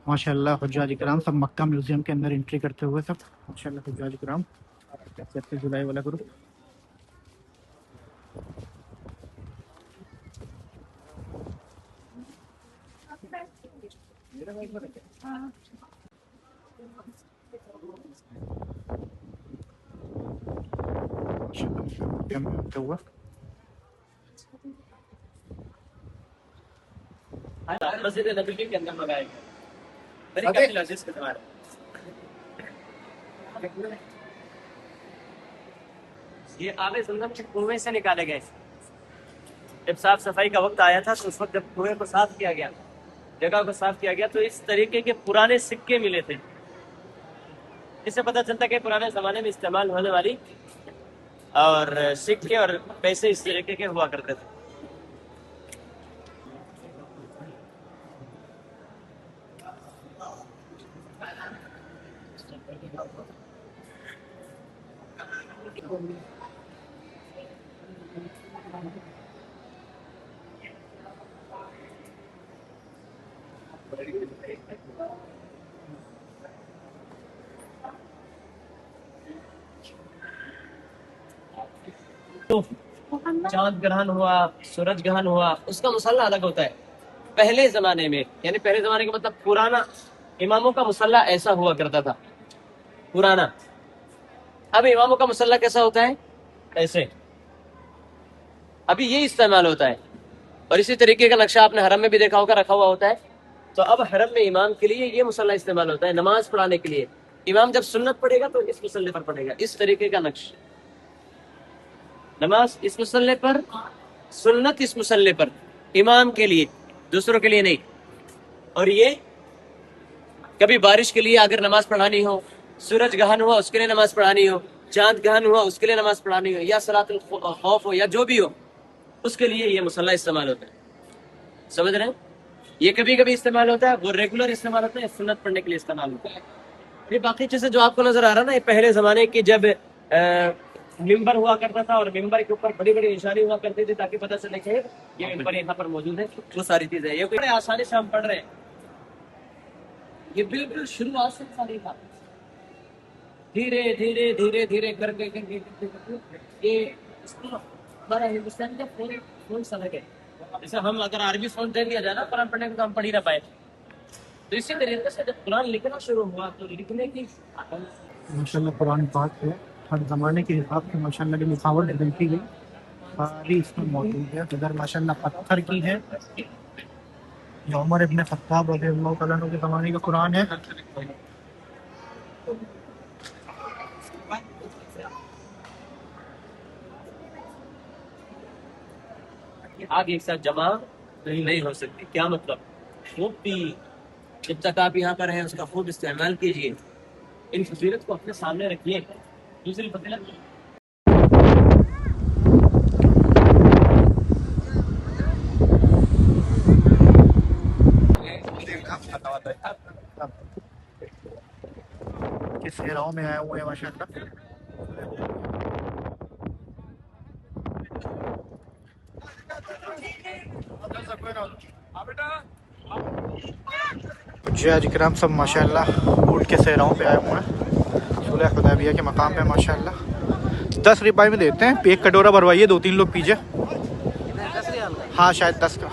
माशाल्लाह हुज्जाज इकराम सब मक्का म्यूजियम के अंदर एंट्री करते हुए सब माशाल्लाह हुज्जाज इकराम 31 जुलाई वाला ग्रुप। म्यूजियम में होते हुए मस्जिद नबवी के अंदर लगाया गया। बड़ी काफी लजीज का तुम्हारा ये आबे ज़मज़म के कुएं से निकाले गए। जब साफ सफाई का वक्त आया था तो उस वक्त जब कुएं को साफ किया गया, जगह को साफ किया गया, तो इस तरीके के पुराने सिक्के मिले थे। इससे पता चलता है कि पुराने ज़माने में इस्तेमाल होने वाली और सिक्के और पैसे इस तरीके के हुआ करते थे। तो चांद ग्रहण हुआ, सूरज ग्रहण हुआ, उसका मुसल्ला अलग होता है। पहले जमाने में, यानी पहले जमाने का मतलब पुराना इमामों का मुसल्ला ऐसा हुआ करता था, पुराना। अब इमामों का मुसल्ला कैसा होता है? ऐसे। अभी ये इस्तेमाल होता है। और इसी तरीके का नक्शा आपने हरम में भी देखा होगा, रखा हुआ होता है। तो अब हरम में इमाम के लिए ये मुसल्ला इस्तेमाल होता है नमाज पढ़ाने के लिए। इमाम जब सुन्नत पढ़ेगा तो इस मुसल्ले पर पढ़ेगा, इस तरीके का नक्श। नमाज इस मुसल्ले पर, सुन्नत इस मुसल्ले पर, इमाम के लिए, दूसरों के लिए नहीं। और ये कभी बारिश के लिए अगर नमाज पढ़ानी हो, सूरज ग्रहण हुआ उसके लिए नमाज पढ़ानी हो, चांद ग्रहण हुआ उसके लिए नमाज पढ़ानी हो, या सलातुल खौफ हो, या जो भी हो, उसके लिए ये मुसल्ला इस्तेमाल होता है। समझ रहे हैं? ये कभी कभी इस्तेमाल होता है, वो रेगुलर इस्तेमाल होता है, सुन्नत पढ़ने के लिए इस्तेमाल होता है। ये बाकी चीजें जो आपको नजर आ रहा है ना, ये पहले जमाने की जब मिंबर हुआ करता था और मिंबर के ऊपर बड़ी बड़ी निशानी हुआ करती थी ताकि पता चले कि ये मिंबर यहाँ पर मौजूद है, वो सारी चीजें। ये बड़े आसानी से हम पढ़ रहे हैं। ये बिल्कुल शुरुआत से सारी था, धीरे धीरे धीरे धीरे करके ये हमारा हिंदुस्तान का फोन सड़क है। जैसे हम अगर अरबी फोन दे दिया जाए ना कुरान पढ़ने को तो हम पढ़ ही ना पाए। तो इसी तरीके से जब कुरान लिखना शुरू हुआ तो लिखने की माशाल्लाह कुरान पाक है हर ज़माने के हिसाब से माशाल्लाह की लिखावट देखी गई सारी इसमें मौजूद है। इधर माशाल्लाह पत्थर की है, जो उमर इब्न खत्ताब रज़ियल्लाहु तआला अन्हु के ज़माने का कुरान है। आगे एक साथ जमा नहीं हो सकती। क्या मतलब? खूब भी जब तक आप यहाँ पर हैं उसका खूब इस्तेमाल कीजिए, इन फजीलत को अपने सामने रखिए। दूसरी फजीलत किस सेराओं में आए हुए हैं माशाल्लाह। हुज्जाज इकराम सब माशाल्लाह ऊँट के सेराओं पे आए हुए हैं सुलह हुदैबिया के मकाम पे माशाल्लाह। 10 रुपये में देते हैं, एक कटोरा भरवाइए, 2-3 लोग पीजिए। हाँ शायद 10 का।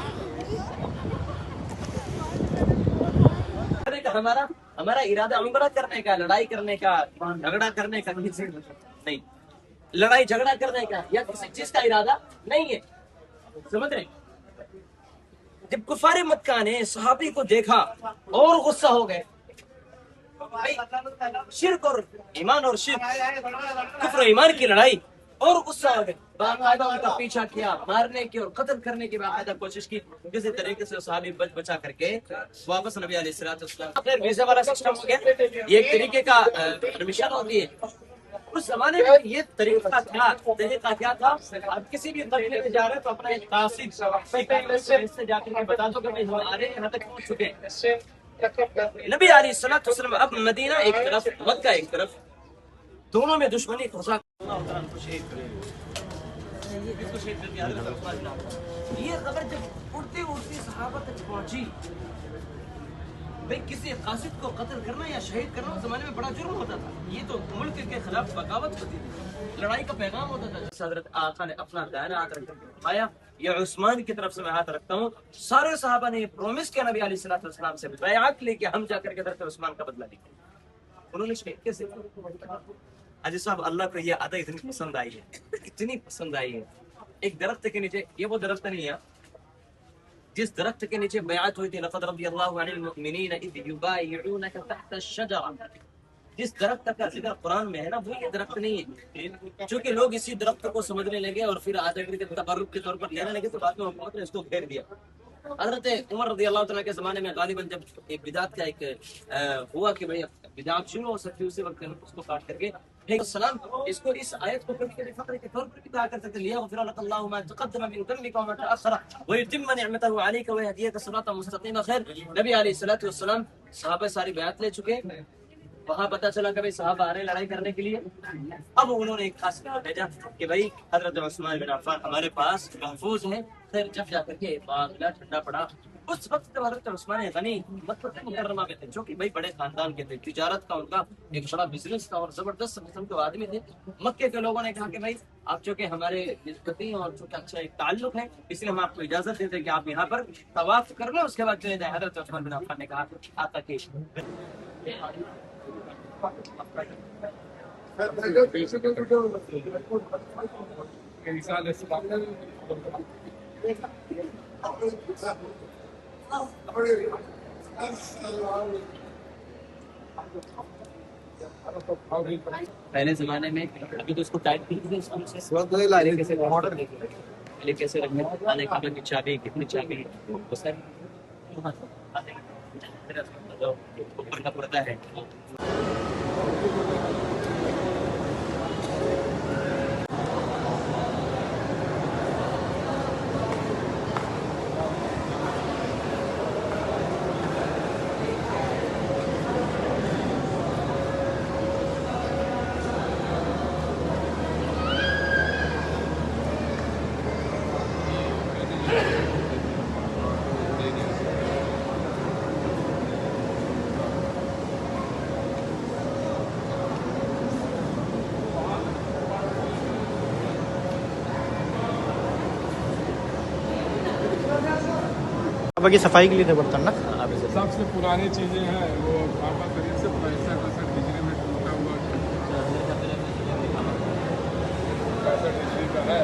हमारा इरादा उम्र करने का, लड़ाई करने का, झगड़ा करने का नहीं। लड़ाई झगड़ा करने का या किसी चीज का इरादा नहीं है। समझ रहे? जब कुफारे मक्का ने सहाबी को देखा और गुस्सा हो गए। शिर्क और ईमान और शिर्क, कुफ्र और ईमान की लड़ाई, और गुस्सा हो गए। बाकायदा उनका पीछा किया, मारने की और कत्ल करने की बाकायदा कोशिश की। किसी तरीके से सहाबी बचा करके वापस नबी अलैहिस्सलाम। फिर वीजा वाला सिस्टम हो गया। ये एक तरीके का परमिशन होती है। उस जमाने में ये तरीका क्या था? आप किसी भी कबीले में जा रहे हैं तो अपना एक तासीब से जाकर के बता दो कि भाई हमारे यहाँ तक पहुंच चुके हैं। नबी अलैहिस्सलाम अब मदीना एक तरफ, मक्का एक तरफ, दोनों में दुश्मनी खुशा। ये खबर जब उड़ती उड़ती सहाबा तक पहुंची بھائی کسی قاصد کو قتل کرنا یا شہید کرنا اس زمانے میں بڑا جرم ہوتا تھا. یہ تو ملک کے خلاف بغاوت ہوتی تھی, لڑائی کا پیغام ہوتا تھا. جس حضرت آقا نے اپنا دائرہ ہاتھ رکھ کر فرمایا یہ عثمان کی طرف سے میں ہاتھ رکھتا ہوں. سارے صحابہ نے یہ پرومس کیا نبی علیہ الصلوۃ والسلام سے, بیعت لے کے ہم جا کر کے حضرت عثمان کا بدلہ لیں گے. انہوں نے شہید کیسے کیا؟ حاجی صاحب اللہ کو یہ عطا اتنی پسند آئی ہے, اتنی پسند آئی ہے. ایک درخت کے نیچے, یہ وہ درخت نہیں ہے جس درخت کے نیچے بیعت ہوئی تھی, لقد رضی اللہ عن المؤمنین اذ یبایعونک تحت الشجرہ. جس درخت کا ذکر قرآن میں ہے نا, وہ یہ درخت نہیں ہے. چونکہ لوگ اسی درخت کو سمجھنے لگے اور پھر آدھے کے تبرک کے طور پر لینے لگے, تو بعد میں حکومت نے اس کو گھیر دیا. حضرت عمر رضی اللہ تعالیٰ کے زمانے میں غالباً جب ایک بدعت کا ایک ہوا کہ بھائی بدعت شروع ہو سکتی, اسی وقت اس کو کاٹ کر کے السلام اس کو اس آیت کو کبھی کبھی فقرے کے طور پر بھی کہا کرتے تھے, لیغفر لك الله ما تقدم من ذنبك وما تأخر ويتم نعمته عليك ويهديك صراطا مستقيما. خیر, نبی علیہ الصلوۃ والسلام صحابہ ساری بیعت لے چکے. وہاں پتہ چلا کہ بھائی صحابہ آ رہے ہیں لڑائی کرنے کے لیے. اب انہوں نے ایک خاص کام بھیجا کہ بھائی حضرت عثمان بن عفان ہمارے پاس محفوظ ہیں. خیر, جب جا کر کے معاملہ ٹھنڈا پڑا, اس وقت جب حضرت عثمان غنی مکہ مکرمہ میں تھے, جو کہ بھائی بڑے خاندان کے تھے, تجارت کا ان کا ایک بڑا بزنس تھا اور زبردست قسم کے آدمی تھے. مکے کے لوگوں نے کہا کہ بھائی آپ چونکہ ہمارے نسبتی اور چونکہ اچھا ایک تعلق ہے, اس لیے ہم آپ کو اجازت دیتے ہیں کہ آپ یہاں پر طواف کر لیں. اس کے بعد جو ہے حضرت عثمان بن عفان نے کہا آقا کی پہلے زمانے میں ابھی تو اس کو ٹائٹ کیسے رکھنے آنے کعبے کی چابی, کتنی چابی, اوپر کا پردہ ہے. اب کی صفائی کے لیے تھے برتن نا. سب سے پرانی چیزیں ہیں وہ بابا کریم سے 65 ہجری میں ٹوٹا ہوا 65 ہجری کا ہے.